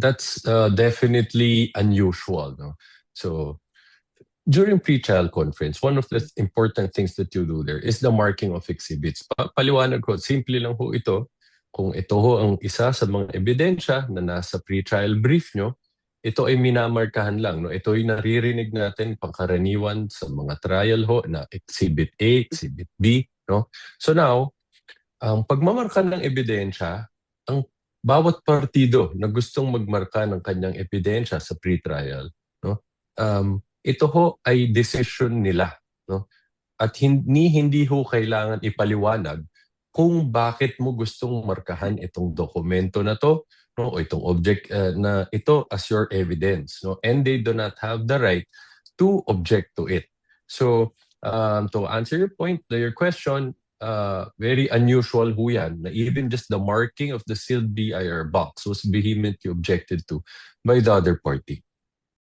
That's definitely unusual, no? So during pre-trial conference, one of the important things that you do there is the marking of exhibits. Paliwanag ko, simple lang ho ito. Kung ito ho ang isa sa mga ebidensya na nasa pre-trial brief nyo, ito ay minamarkahan lang. No? Ito ay naririnig natin pangkaraniwan sa mga trial ho na Exhibit A, Exhibit B. No? So now, ang pagmamarka ng ebidensya, ang bawat partido na gustong magmarka ng kanyang ebidensya sa pre-trial, no? Ito ho ay decision nila, no? At hindi ho kailangan ipaliwanag kung bakit mo gustong markahan itong dokumento na to, no? O itong object na ito as your evidence, no? And they do not have the right to object to it. So to answer your question, very unusual ho yan na even just the marking of the sealed BIR box was vehemently objected to by the other party.